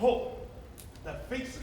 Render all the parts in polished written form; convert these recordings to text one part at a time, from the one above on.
pull that face.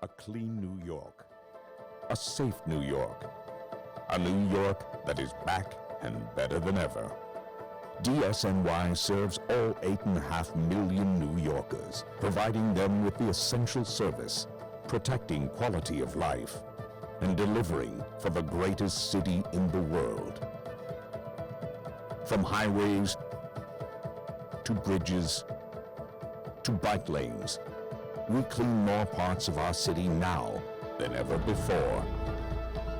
A clean New York, a safe New York, a New York that is back and better than ever. DSNY serves all 8.5 million New Yorkers, providing them with the essential service, protecting quality of life, and delivering for the greatest city in the world. From highways to bridges to bike lanes, we clean more parts of our city now than ever before.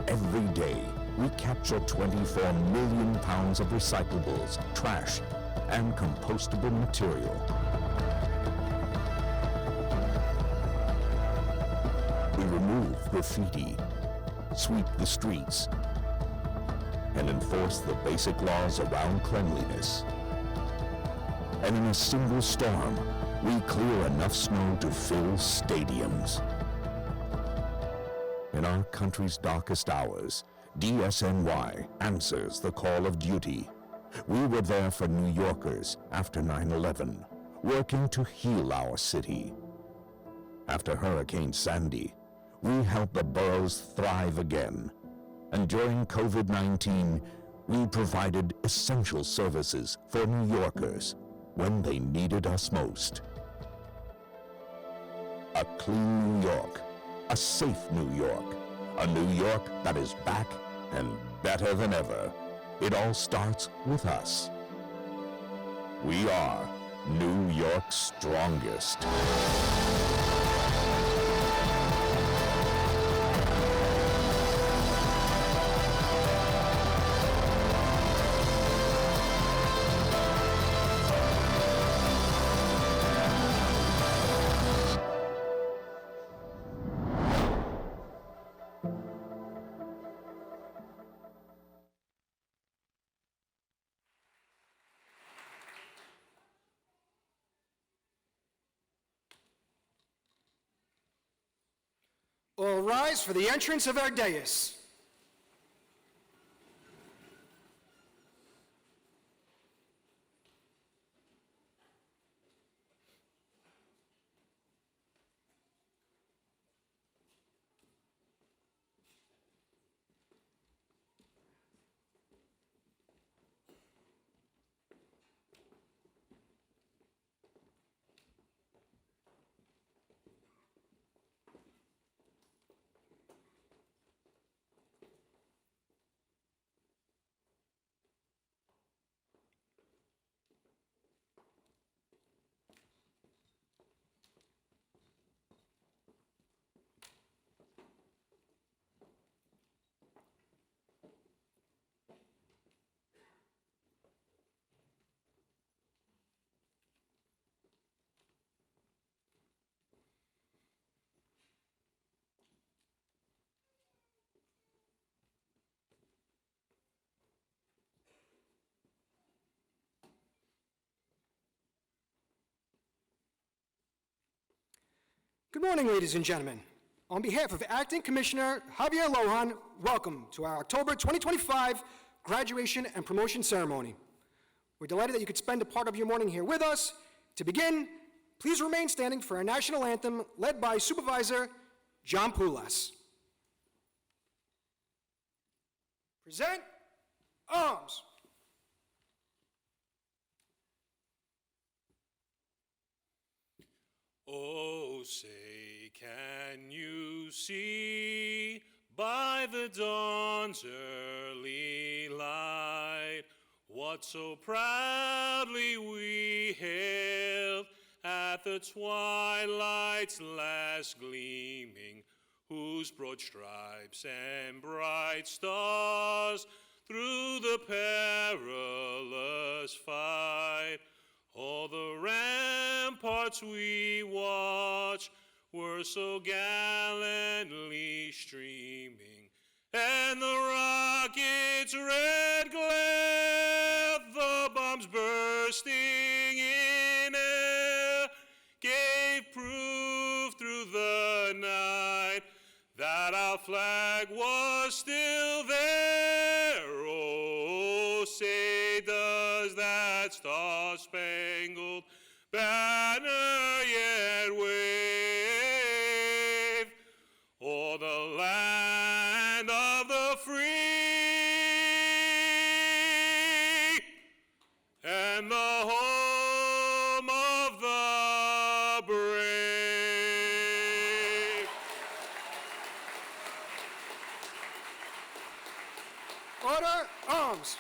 Every day, we capture 24 million pounds of recyclables, trash, and compostable material. We remove graffiti, sweep the streets, and enforce the basic laws around cleanliness. And in a single storm, we clear enough snow to fill stadiums. In our country's darkest hours, DSNY answers the call of duty. We were there for New Yorkers after 9/11, working to heal our city. After Hurricane Sandy, we helped the boroughs thrive again. And during COVID-19, we provided essential services for New Yorkers when they needed us most. A clean New York, a safe New York, a New York that is back and better than ever. It all starts with us. We are New York's strongest. All rise for the entrance of our dais. Good morning, ladies and gentlemen. On behalf of Acting Commissioner Javier Lohan, welcome to our October 2025 graduation and promotion ceremony. We're delighted that you could spend a part of your morning here with us. To begin, please remain standing for our national anthem led by Supervisor John Poulas. Present arms. Oh, say, can you see by the dawn's early light what so proudly we hailed at the twilight's last gleaming, whose broad stripes and bright stars through the perilous fight all the ramparts we watched were so gallantly streaming, and the rocket's red glare, the bombs bursting in air, gave proof through the night that our flag was still there. Oh, say does that star-spangled banner yet wave o'er the land of the free and the home of the brave? Order, arms.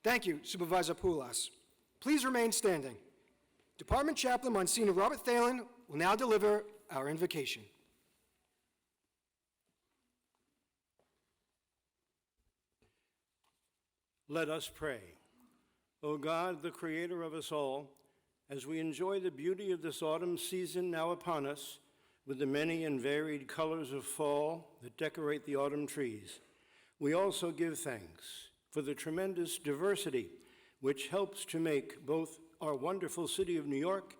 Thank you, Supervisor Poulas. Please remain standing. Department Chaplain Monsignor Robert Thalen will now deliver our invocation. Let us pray. O God, the creator of us all, as we enjoy the beauty of this autumn season now upon us, with the many and varied colors of fall that decorate the autumn trees, we also give thanks for the tremendous diversity which helps to make both our wonderful city of New York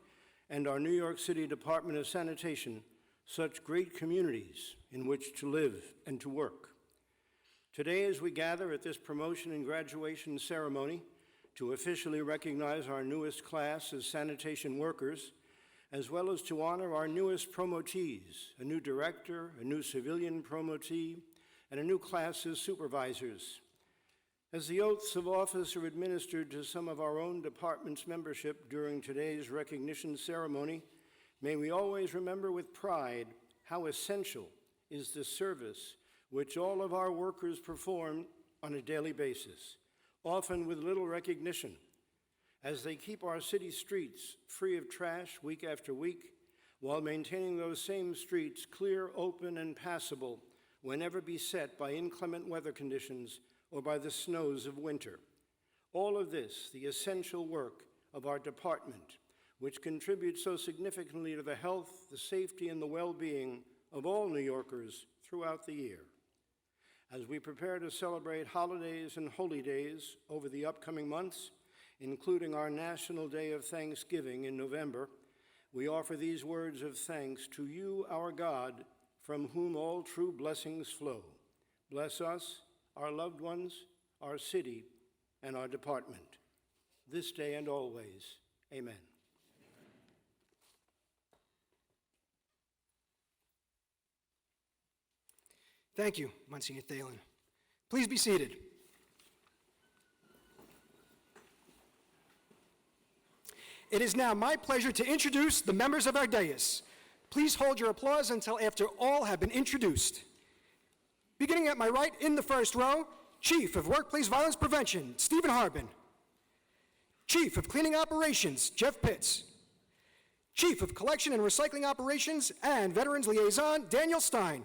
and our New York City Department of Sanitation such great communities in which to live and to work. Today, as we gather at this promotion and graduation ceremony to officially recognize our newest class as sanitation workers, as well as to honor our newest promotees, a new director, a new civilian promotee, and a new class as supervisors. As the oaths of office are administered to some of our own department's membership during today's recognition ceremony, may we always remember with pride how essential is the service which all of our workers perform on a daily basis, often with little recognition, as they keep our city streets free of trash week after week, while maintaining those same streets clear, open, and passable whenever beset by inclement weather conditions or by the snows of winter. All of this, the essential work of our department, which contributes so significantly to the health, the safety, and the well-being of all New Yorkers throughout the year. As we prepare to celebrate holidays and holy days over the upcoming months, including our National Day of Thanksgiving in November, we offer these words of thanks to you, our God, from whom all true blessings flow. Bless us, our loved ones, our city, and our department, this day and always. Amen. Thank you, Monsignor Thalen. Please be seated. It is now my pleasure to introduce the members of our dais. Please hold your applause until after all have been introduced. Beginning at my right in the first row, Chief of Workplace Violence Prevention, Stephen Harbin. Chief of Cleaning Operations, Jeff Pitts. Chief of Collection and Recycling Operations and Veterans Liaison, Daniel Stein.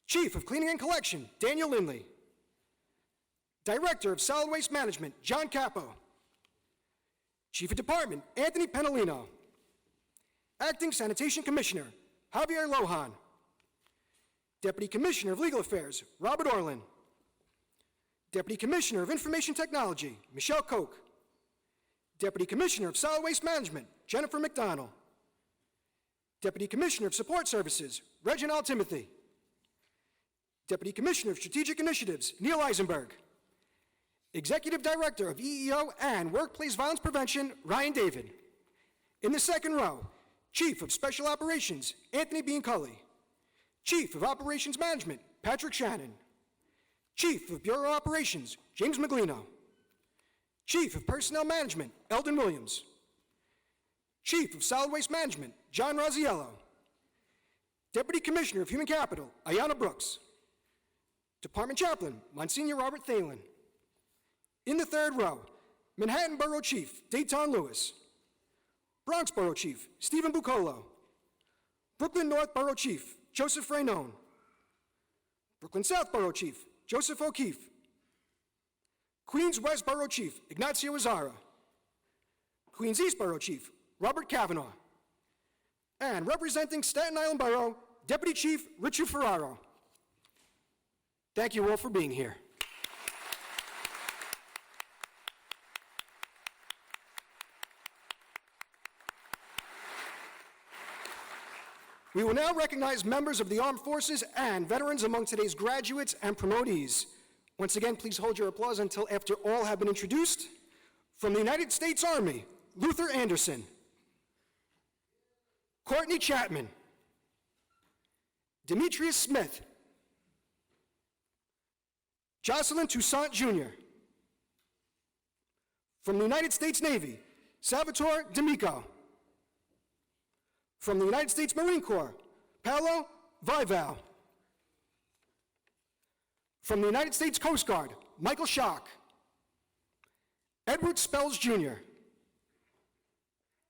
Chief of Cleaning and Collection, Daniel Lindley. Director of Solid Waste Management, John Capo. Chief of Department, Anthony Penalino. Acting Sanitation Commissioner, Javier Lohan. Deputy Commissioner of Legal Affairs, Robert Orlin. Deputy Commissioner of Information Technology, Michelle Koch. Deputy Commissioner of Solid Waste Management, Jennifer McDonald. Deputy Commissioner of Support Services, Reginald Timothy. Deputy Commissioner of Strategic Initiatives, Neil Eisenberg. Executive Director of EEO and Workplace Violence Prevention, Ryan David. In the second row, Chief of Special Operations, Anthony Bianculli. Chief of Operations Management, Patrick Shannon. Chief of Bureau Operations, James Maglino. Chief of Personnel Management, Eldon Williams. Chief of Solid Waste Management, John Raziello. Deputy Commissioner of Human Capital, Ayanna Brooks. Department Chaplain, Monsignor Robert Thalen. In the third row, Manhattan Borough Chief, Dayton Lewis. Bronx Borough Chief, Stephen Bucolo. Brooklyn North Borough Chief, Joseph Raynone. Brooklyn South Borough Chief, Joseph O'Keefe. Queens West Borough Chief, Ignacio Azara. Queens East Borough Chief, Robert Kavanaugh. And representing Staten Island Borough, Deputy Chief Richard Ferraro. Thank you all for being here. We will now recognize members of the Armed Forces and veterans among today's graduates and promotees. Once again, please hold your applause until after all have been introduced. From the United States Army, Luther Anderson. Courtney Chapman. Demetrius Smith. Jocelyn Toussaint Jr. From the United States Navy, Salvatore D'Amico. From the United States Marine Corps, Paolo Vival. From the United States Coast Guard, Michael Schock. Edward Spells Jr.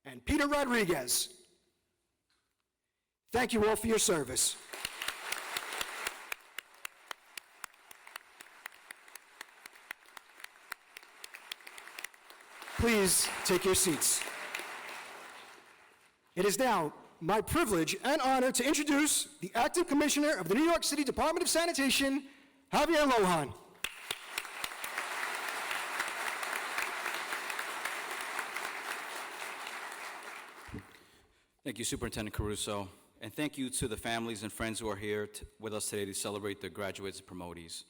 And Peter Rodriguez. Thank you all for your service. Please take your seats. It is now my privilege and honor to introduce the Acting Commissioner of the New York City Department of Sanitation, Javier Lohan. Thank you, Superintendent Caruso, and thank you to the families and friends who are here with us today to celebrate the graduates and promotees.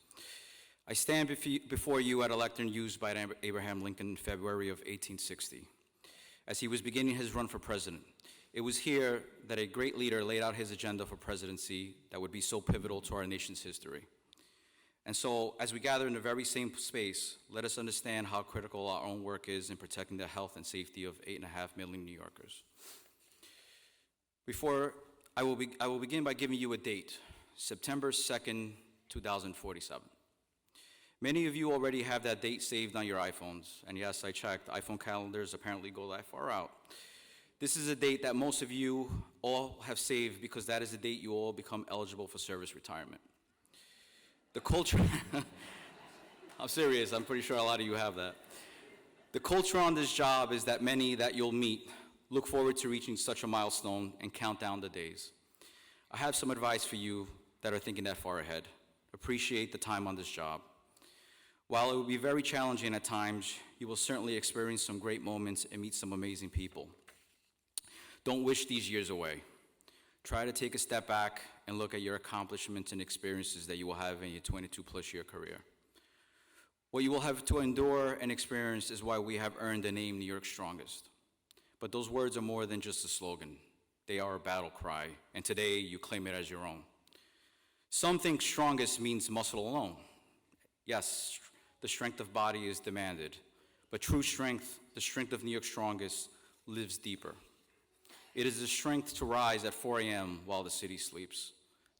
I stand before you at a lectern used by Abraham Lincoln in February of 1860, as he was beginning his run for president. It was here that a great leader laid out his agenda for presidency that would be so pivotal to our nation's history. And so, as we gather in the very same space, let us understand how critical our own work is in protecting the health and safety of 8.5 million New Yorkers. I will begin by giving you a date, September 2nd, 2047. Many of you already have that date saved on your iPhones, and yes, I checked, iPhone calendars apparently go that far out. This is a date that most of you all have saved because that is the date you all become eligible for service retirement. The culture, I'm serious, I'm pretty sure a lot of you have that. The culture on this job is that many that you'll meet look forward to reaching such a milestone and count down the days. I have some advice for you that are thinking that far ahead. Appreciate the time on this job. While it will be very challenging at times, you will certainly experience some great moments and meet some amazing people. Don't wish these years away. Try to take a step back and look at your accomplishments and experiences that you will have in your 22-plus year career. What you will have to endure and experience is why we have earned the name New York's Strongest. But those words are more than just a slogan. They are a battle cry, and today you claim it as your own. Some think strongest means muscle alone. Yes, the strength of body is demanded, but true strength, the strength of New York's Strongest, lives deeper. It is the strength to rise at 4 a.m. while the city sleeps,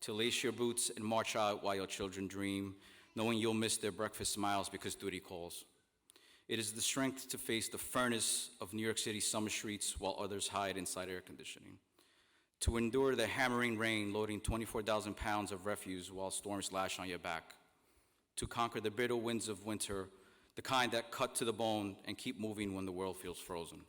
to lace your boots and march out while your children dream, knowing you'll miss their breakfast smiles because duty calls. It is the strength to face the furnace of New York City's summer streets while others hide inside air conditioning, to endure the hammering rain loading 24,000 pounds of refuse while storms lash on your back, to conquer the bitter winds of winter, the kind that cut to the bone and keep moving when the world feels frozen.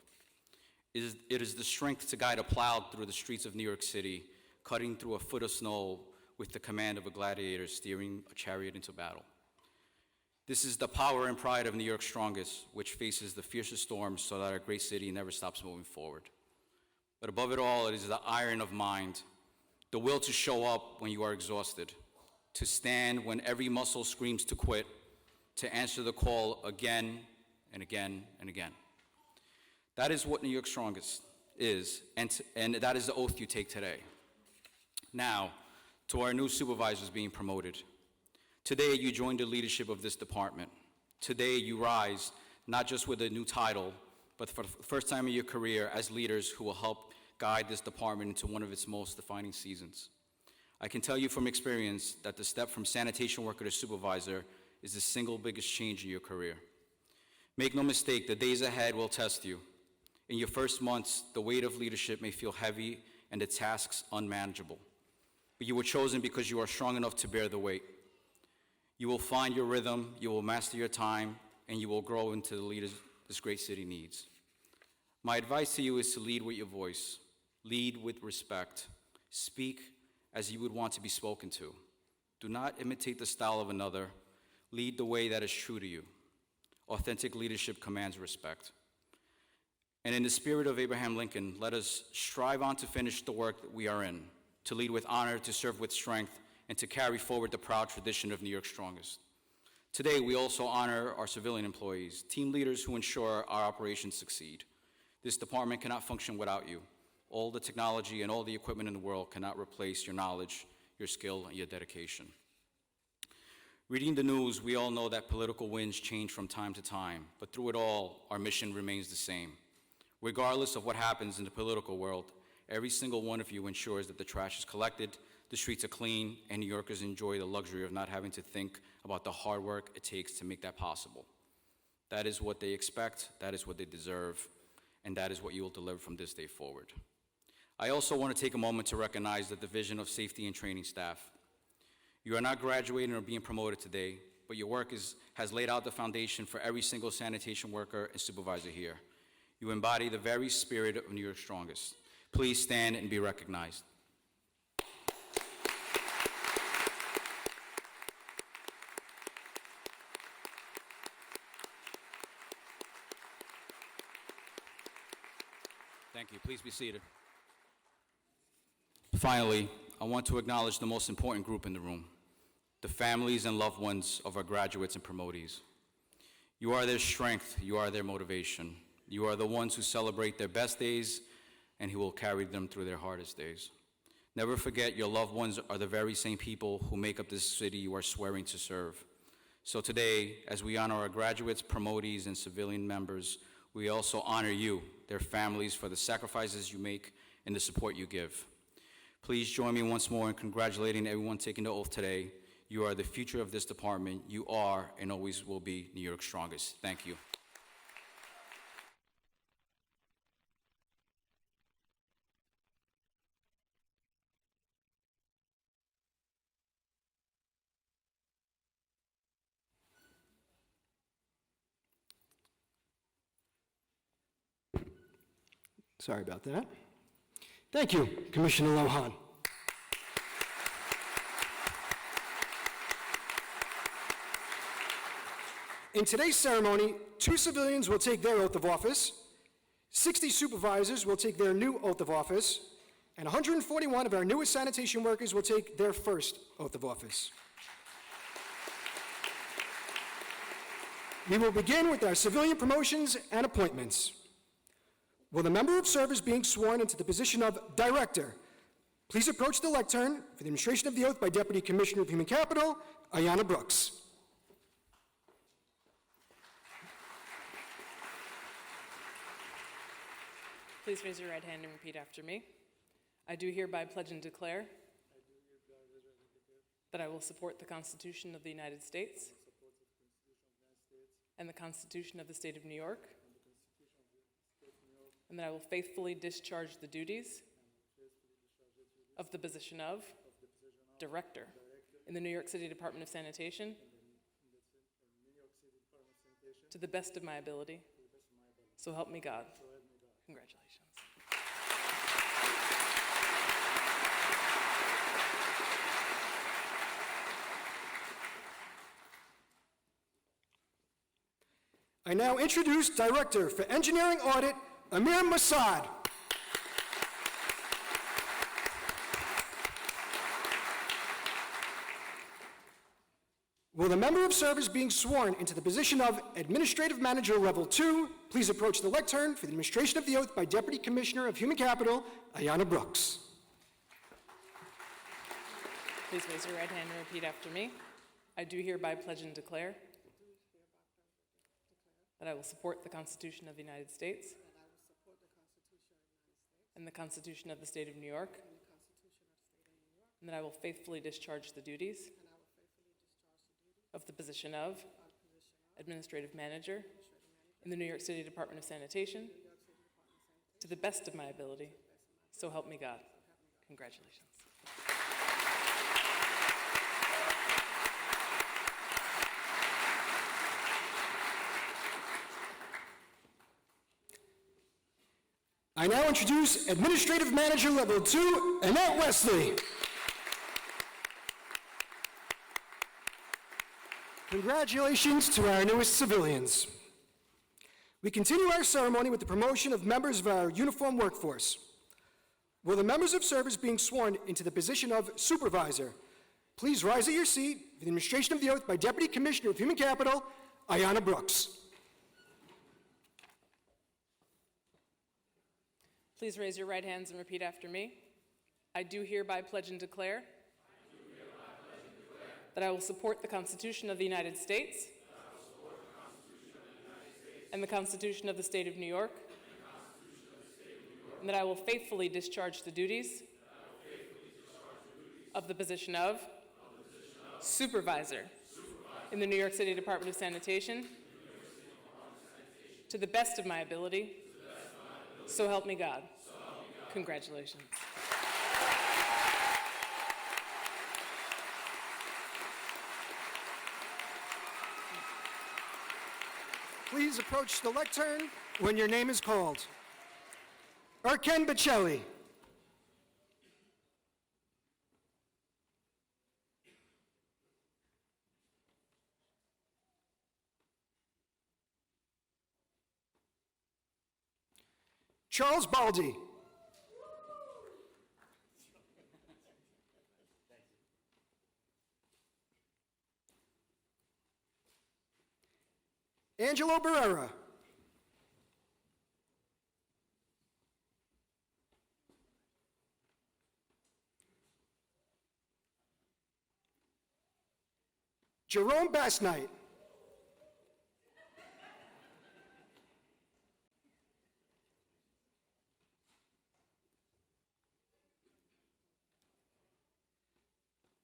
It is the strength to guide a plow through the streets of New York City, cutting through a foot of snow with the command of a gladiator steering a chariot into battle. This is the power and pride of New York's Strongest, which faces the fiercest storms so that our great city never stops moving forward. But above it all, it is the iron of mind, the will to show up when you are exhausted, to stand when every muscle screams to quit, to answer the call again and again and again. That is what New York Strongest is, and that is the oath you take today. Now, to our new supervisors being promoted. Today, you join the leadership of this department. Today, you rise, not just with a new title, but for the first time in your career as leaders who will help guide this department into one of its most defining seasons. I can tell you from experience that the step from sanitation worker to supervisor is the single biggest change in your career. Make no mistake, the days ahead will test you. In your first months, the weight of leadership may feel heavy and the tasks unmanageable. But you were chosen because you are strong enough to bear the weight. You will find your rhythm, you will master your time, and you will grow into the leaders this great city needs. My advice to you is to lead with your voice, lead with respect, speak as you would want to be spoken to. Do not imitate the style of another, lead the way that is true to you. Authentic leadership commands respect. And in the spirit of Abraham Lincoln, let us strive on to finish the work that we are in, to lead with honor, to serve with strength, and to carry forward the proud tradition of New York Strongest. Today, we also honor our civilian employees, team leaders who ensure our operations succeed. This department cannot function without you. All the technology and all the equipment in the world cannot replace your knowledge, your skill, and your dedication. Reading the news, we all know that political winds change from time to time, but through it all, our mission remains the same. Regardless of what happens in the political world, every single one of you ensures that the trash is collected, the streets are clean, and New Yorkers enjoy the luxury of not having to think about the hard work it takes to make that possible. That is what they expect, that is what they deserve, and that is what you will deliver from this day forward. I also want to take a moment to recognize the Division of Safety and Training staff. You are not graduating or being promoted today, but your work has laid out the foundation for every single sanitation worker and supervisor here. You embody the very spirit of New York Strongest. Please stand and be recognized. Thank you. Please be seated. Finally, I want to acknowledge the most important group in the room, the families and loved ones of our graduates and promotees. You are their strength. You are their motivation. You are the ones who celebrate their best days and who will carry them through their hardest days. Never forget your loved ones are the very same people who make up this city you are swearing to serve. So today, as we honor our graduates, promotees, and civilian members, we also honor you, their families, for the sacrifices you make and the support you give. Please join me once more in congratulating everyone taking the oath today. You are the future of this department. You are and always will be New York's Strongest. Thank you. Sorry about that. Thank you, Commissioner Lohan. In today's ceremony, 2 civilians will take their oath of office, 60 supervisors will take their new oath of office, and 141 of our newest sanitation workers will take their first oath of office. We will begin with our civilian promotions and appointments. Will the member of service being sworn into the position of Director please approach the lectern for the administration of the oath by Deputy Commissioner of Human Capital, Ayanna Brooks. Please raise your right hand and repeat after me. I do hereby pledge and declare that I will support the Constitution of the United States and the Constitution of the State of New York, and that I will faithfully discharge the duties of the position of Director in the New York City Department of Sanitation to the best of my ability. So help me God. Congratulations. I now introduce Director for Engineering Audit, Amir Masad. Will the member of service being sworn into the position of Administrative Manager Level 2 please approach the lectern for the administration of the oath by Deputy Commissioner of Human Capital, Ayanna Brooks. Please raise your right hand and repeat after me. I do hereby pledge and declare that I will support the Constitution of the United States and the Constitution of the State of New York, and that I will faithfully discharge the duties of the position of Administrative Manager in the New York City Department of Sanitation to the best of my ability. So help me God. Congratulations. I now introduce Administrative Manager Level 2, Annette Wesley. Congratulations to our newest civilians. We continue our ceremony with the promotion of members of our uniformed workforce. Will the members of service being sworn into the position of Supervisor please rise at your seat for the administration of the oath by Deputy Commissioner of Human Capital, Ayanna Brooks. Please raise your right hands and repeat after me. I do hereby pledge and declare that I will support the Constitution of the United States and the Constitution of the State of New York, and that I will faithfully discharge the duties of the position of Supervisor in the New York City Department of Sanitation to the best of my ability. So help me God. Congratulations. Please approach the lectern when your name is called. Arken Bocelli. Charles Baldy. Angelo Barrera. Jerome Bassnight.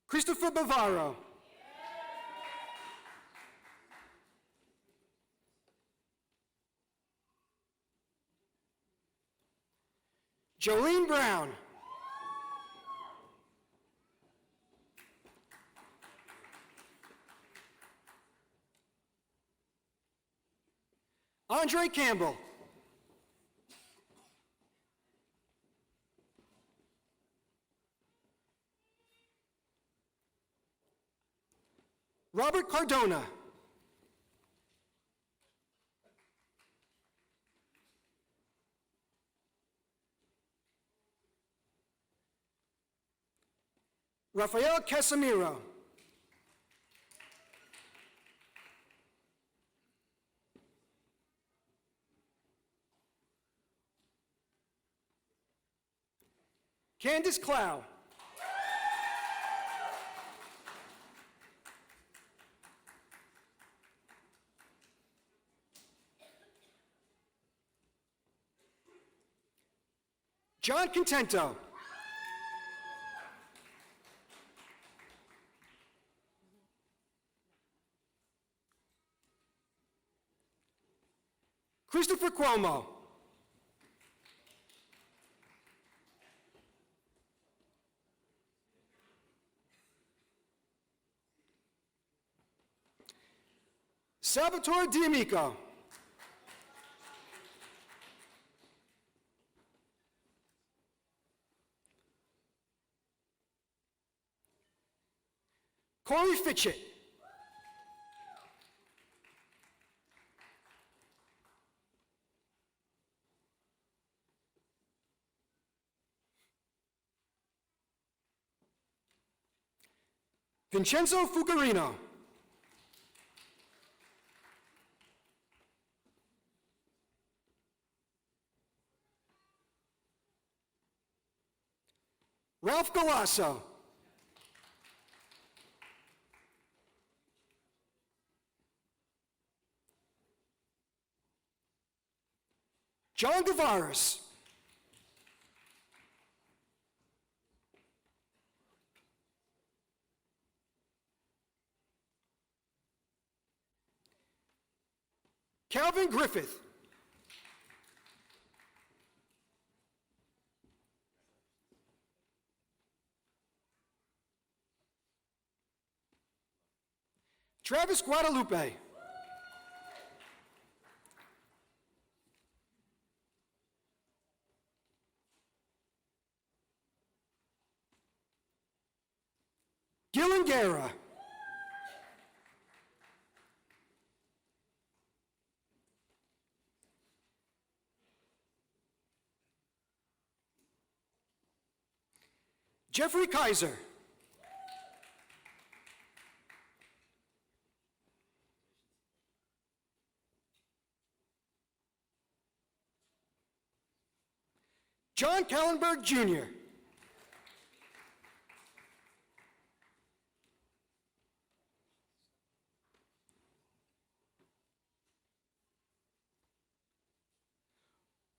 Christopher Bavaro. Jolene Brown. Andre Campbell. Robert Cardona. Rafael Casemiro. Candace Clow. John Contento. Christopher Cuomo. Salvatore D'Amico. Corey Fitchett. Vincenzo Fugarino. Ralph Galasso. John Gavaris. Calvin Griffith. Travis Guadalupe. Gillen Guerra. Jeffrey Kaiser. John Kallenberg Jr.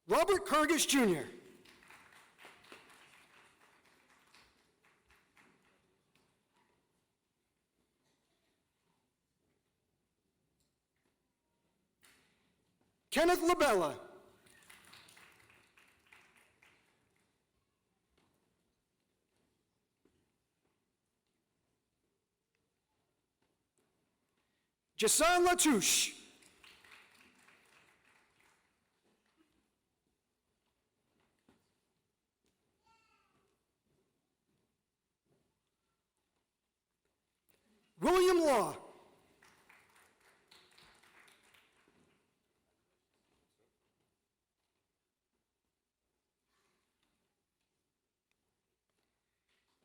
Robert Kurgis Jr. Kenneth LaBella. Jason Latouche. William Law.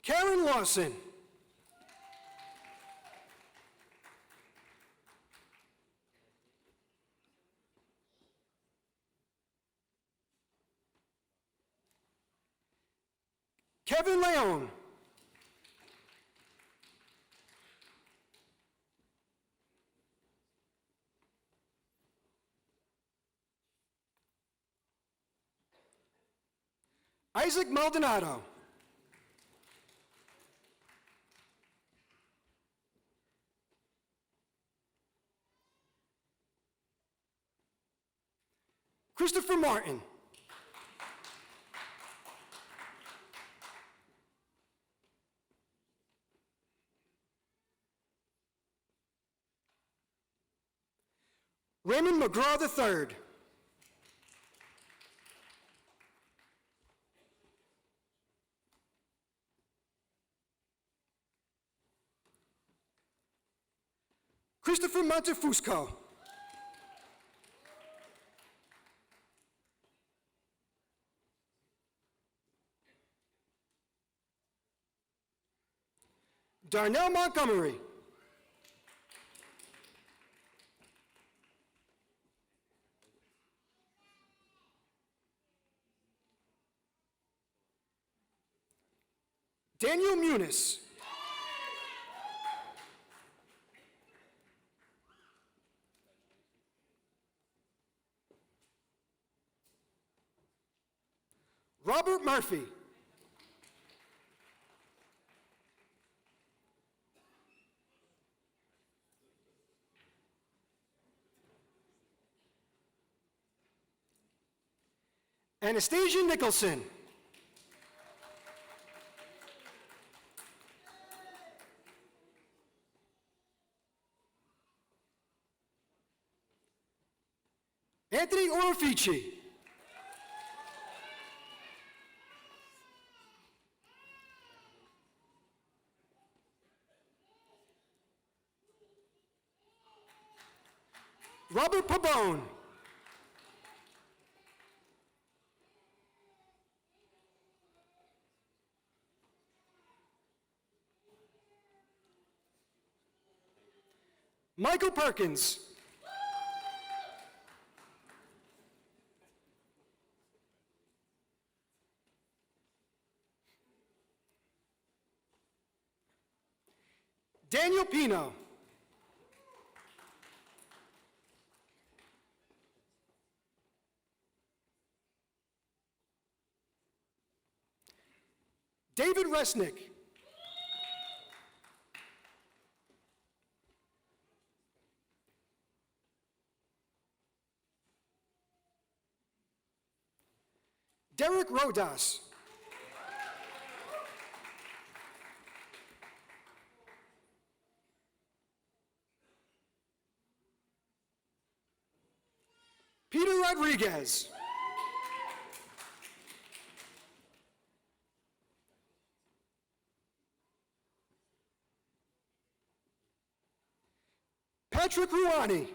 Karen Lawson. Kevin Leone. Isaac Maldonado. Christopher Martin. Raymond McGraw III. Christopher Montefusco. Darnell Montgomery. Daniel Muniz. Robert Murphy. Anastasia Nicholson. Anthony Orofici. Robert Pabone. Michael Perkins. Daniel Pino. David Resnick. Derek Rodas. Peter Rodriguez. Patrick Ruani.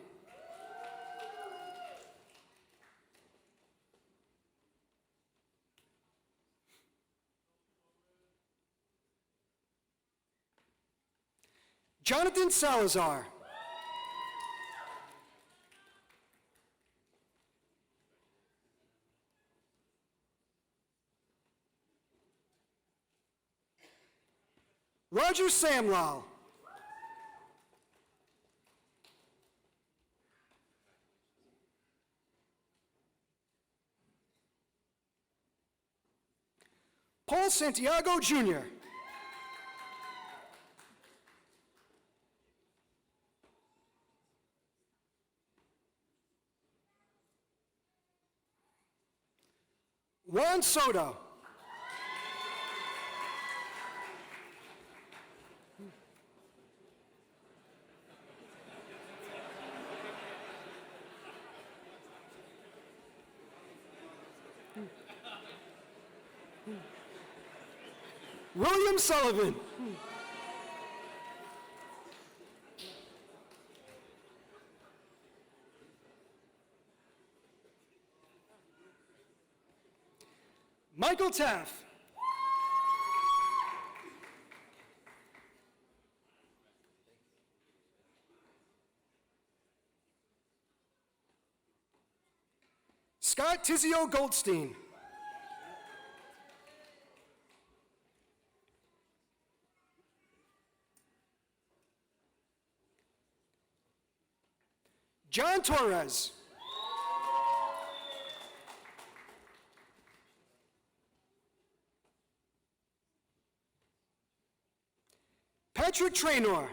Jonathan Salazar. Roger Samlal. Paul Santiago Jr. Juan Soto. William Sullivan. Michael Taff. Scott Tizio Goldstein. John Torres. Patrick Traynor.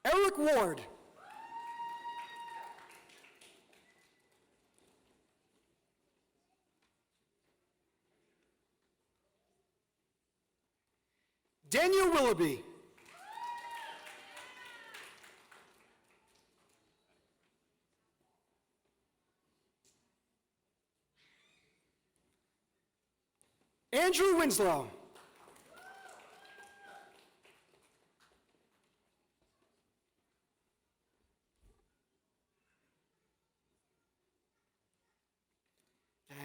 Eric Ward. Daniel Willoughby. Andrew Winslow.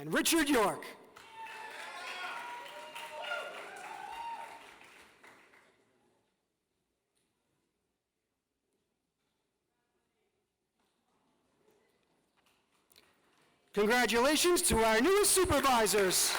And Richard York. Congratulations to our newest supervisors.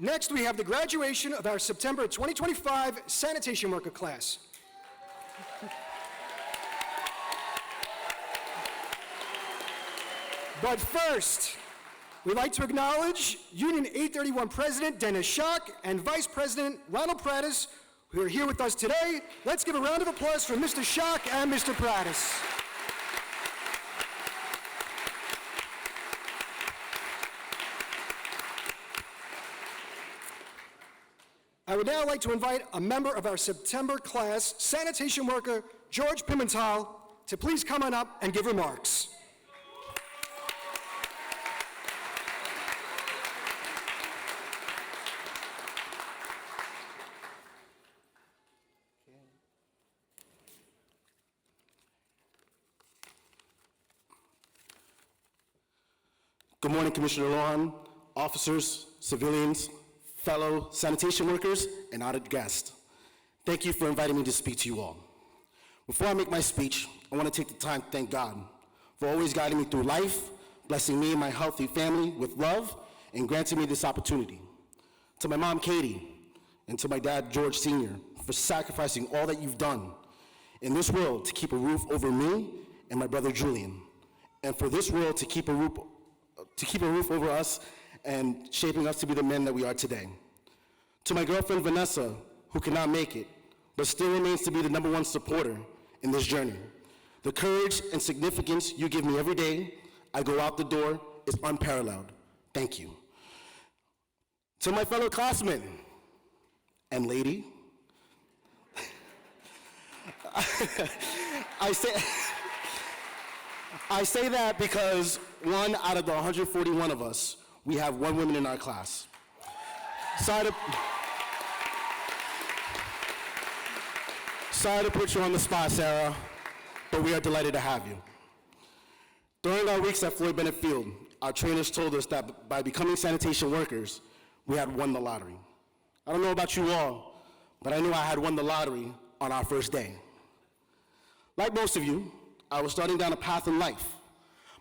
Next, we have the graduation of our September 2025 sanitation worker class. But first, we'd like to acknowledge Union 831 President Dennis Schock and Vice President Ronald Prattis, who are here with us today. Let's give a round of applause for Mr. Schock and Mr. Prattis. I would now like to invite a member of our September class, sanitation worker George Pimental, to please come on up and give remarks. Good morning, Commissioner Lohan, officers, civilians, fellow sanitation workers, and honored guests. Thank you for inviting me to speak to you all. Before I make my speech, I want to take the time to thank God for always guiding me through life, blessing me and my healthy family with love, and granting me this opportunity. To my mom, Katie, and to my dad, George Sr., for sacrificing all that you've done in this world to keep a roof over me and my brother, Julian, and for this world to keep a roof over us and shaping us to be the men that we are today. To my girlfriend, Vanessa, who cannot make it, but still remains to be the #1 supporter in this journey. The courage and significance you give me every day I go out the door is unparalleled. Thank you. To my fellow classmen and lady, I say that because 1 out of the 141 of us, we have 1 woman in our class. Sorry to put you on the spot, Sarah, but we are delighted to have you. During our weeks at Floyd Bennett Field, our trainers told us that by becoming sanitation workers, we had won the lottery. I don't know about you all, but I knew I had won the lottery on our first day. Like most of you, I was starting down a path in life,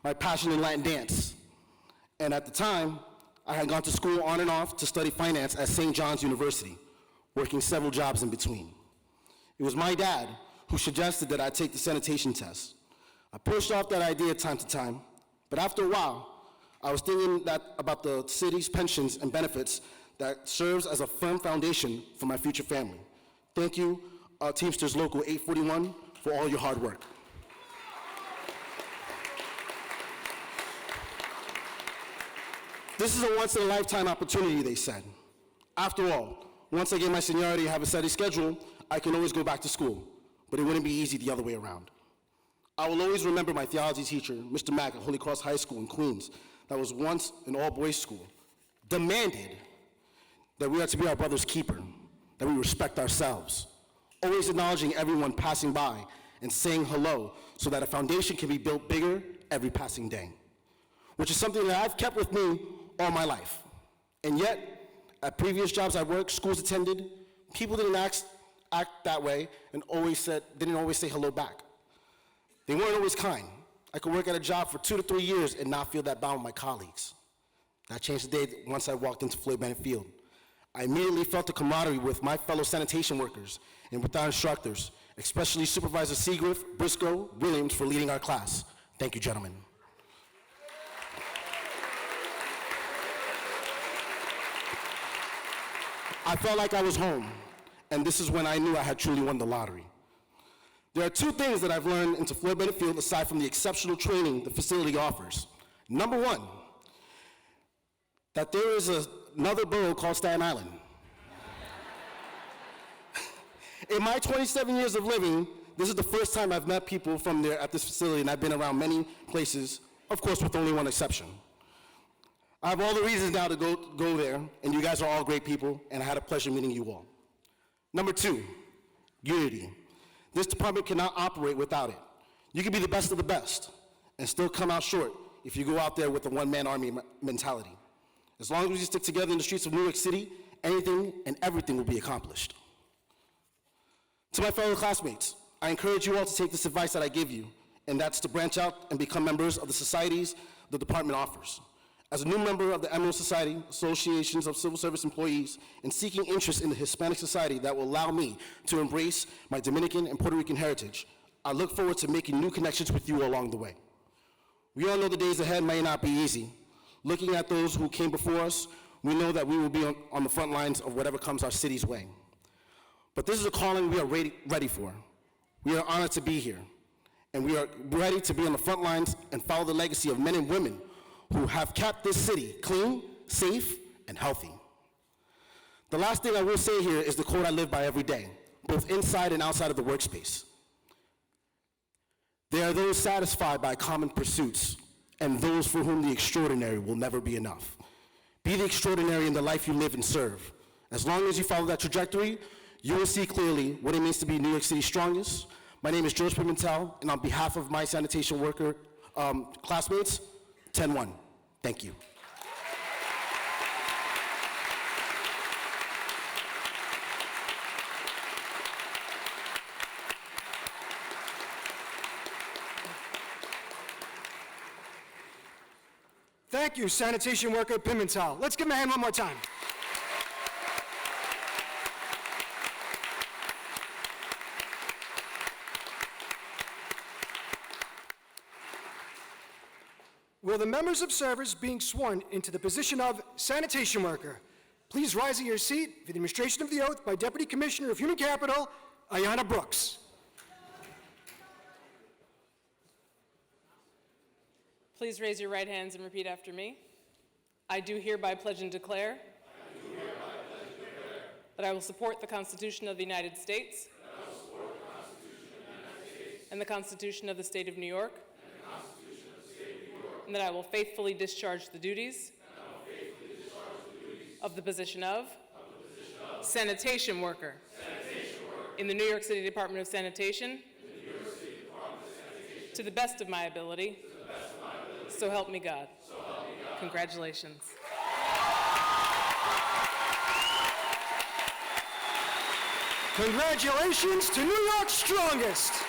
my passion in Latin dance. And at the time, I had gone to school on and off to study finance at St. John's University, working several jobs in between. It was my dad who suggested that I take the sanitation test. I pushed off that idea time to time, but after a while, I was thinking about the city's pensions and benefits that serves as a firm foundation for my future family. Thank you, Teamsters Local 841, for all your hard work. This is a once-in-a-lifetime opportunity, they said. After all, once I get my seniority and have a steady schedule, I can always go back to school, but it wouldn't be easy the other way around. I will always remember my theology teacher, Mr. Mack at Holy Cross High School in Queens, that was once an all-boys school, demanded that we are to be our brother's keeper, that we respect ourselves, always acknowledging everyone passing by and saying hello so that a foundation can be built bigger every passing day, which is something that I've kept with me all my life. And yet, at previous jobs I worked, schools attended, people didn't act that way and didn't always say hello back. They weren't always kind. I could work at a job for 2 to 3 years and not feel that bound with my colleagues. That changed the day once I walked into Floyd Bennett Field. I immediately felt the camaraderie with my fellow sanitation workers and with our instructors, especially Supervisor Seagriff, Briscoe, Williams for leading our class. Thank you, gentlemen. I felt like I was home, and this is when I knew I had truly won the lottery. There are 2 things that I've learned into Floyd Bennett Field aside from the exceptional training the facility offers. Number 1, that there is another borough called Staten Island. In my 27 years of living, this is the first time I've met people from there at this facility, and I've been around many places, of course with only one exception. I have all the reasons now to go there, and you guys are all great people, and I had a pleasure meeting you all. Number 2, unity. This department cannot operate without it. You can be the best of the best and still come out short if you go out there with a one-man army mentality. As long as we stick together in the streets of New York City, anything and everything will be accomplished. To my fellow classmates, I encourage you all to take this advice that I give you, and that's to branch out and become members of the societies the department offers. As a new member of the Emerald Society, Associations of Civil Service Employees, and seeking interest in the Hispanic Society that will allow me to embrace my Dominican and Puerto Rican heritage, I look forward to making new connections with you along the way. We all know the days ahead may not be easy. Looking at those who came before us, we know that we will be on the front lines of whatever comes our city's way. But this is a calling we are ready for. We are honored to be here, and we are ready to be on the front lines and follow the legacy of men and women who have kept this city clean, safe, and healthy. The last thing I will say here is the quote I live by every day, both inside and outside of the workspace. There are those satisfied by common pursuits, and those for whom the extraordinary will never be enough. Be the extraordinary in the life you live and serve. As long as you follow that trajectory, you will see clearly what it means to be New York City's strongest. My name is George Pimentel, and on behalf of my sanitation worker classmates, 10-1. Thank you. Thank you, sanitation worker Pimentel. Let's give him a hand one more time. Will the members of service being sworn into the position of sanitation worker please rise at your seat for the administration of the oath by Deputy Commissioner of Human Capital, Ayanna Brooks. Please raise your right hands and repeat after me. I do hereby pledge and declare that I will support the Constitution of the United States and the Constitution of the State of New York, and that I will faithfully discharge the duties of the position of sanitation worker in the New York City Department of Sanitation to the best of my ability. So help me God. Congratulations. Congratulations to New York's strongest.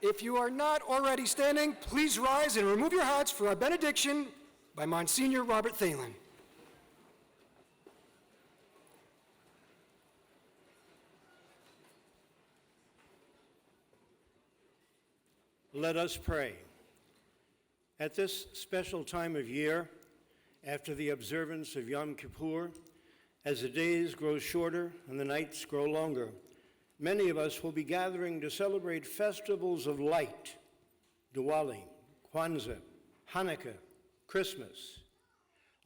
If you are not already standing, please rise and remove your hats for a benediction by Monsignor Robert Thalen. Let us pray. At this special time of year, after the observance of Yom Kippur, as the days grow shorter and the nights grow longer, many of us will be gathering to celebrate festivals of light, Diwali, Kwanzaa, Hanukkah, Christmas.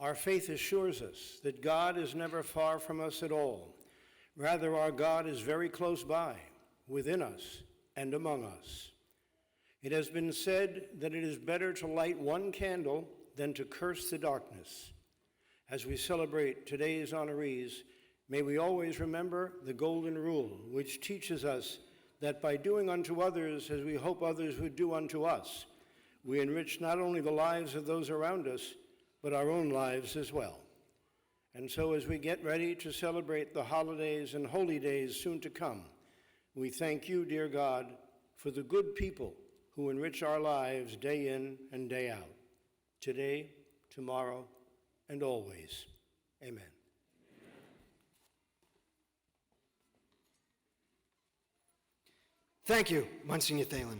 Our faith assures us that God is never far from us at all. Rather, our God is very close by, within us and among us. It has been said that it is better to light one candle than to curse the darkness. As we celebrate today's honorees, may we always remember the golden rule, which teaches us that by doing unto others as we hope others would do unto us, we enrich not only the lives of those around us, but our own lives as well. And so as we get ready to celebrate the holidays and holy days soon to come, we thank you, dear God, for the good people who enrich our lives day in and day out, today, tomorrow, and always. Amen. Thank you, Monsignor Thalen.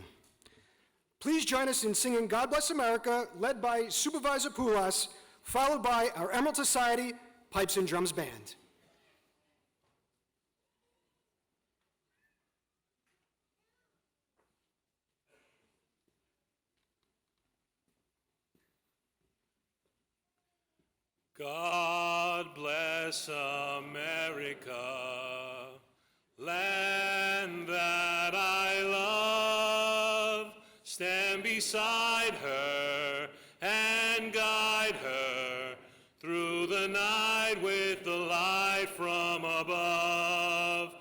Please join us in singing God Bless America, led by Supervisor Poulas, followed by our Emerald Society Pipes and Drums Band. God bless America, land that I love. Stand beside her and guide her through the night with the light from above.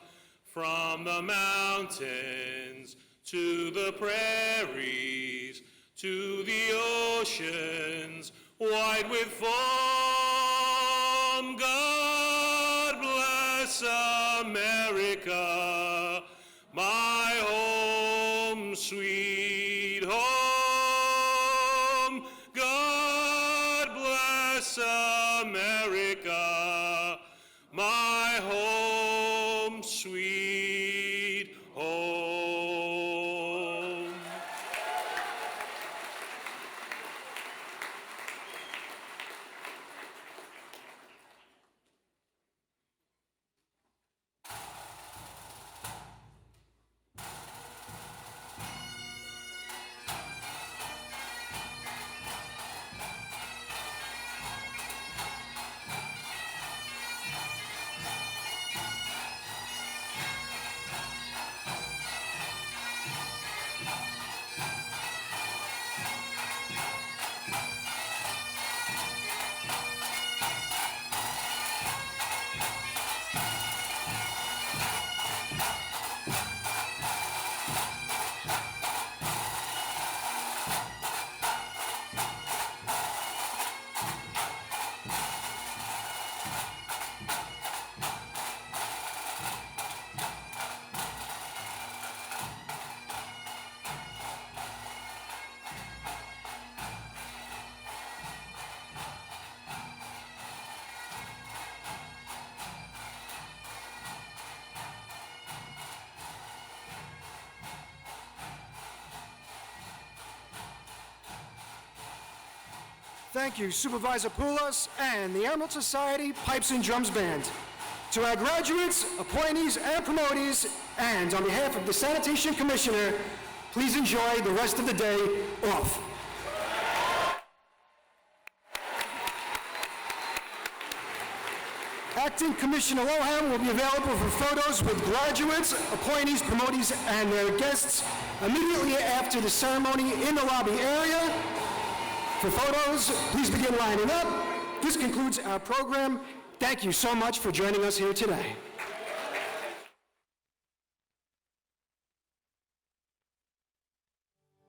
From the mountains to the prairies, to the oceans, white with foam. God bless America, my home, sweet home. God bless America, my home, sweet home. Thank you, Supervisor Poulos and the Emerald Society Pipes and Drums Band. To our graduates, appointees, and promotees, and on behalf of the Sanitation Commissioner, please enjoy the rest of the day off. Acting Commissioner Lohan will be available for photos with graduates, appointees, promotees, and their guests immediately after the ceremony in the lobby area. For photos, please begin lining up. This concludes our program. Thank you so much for joining us here today.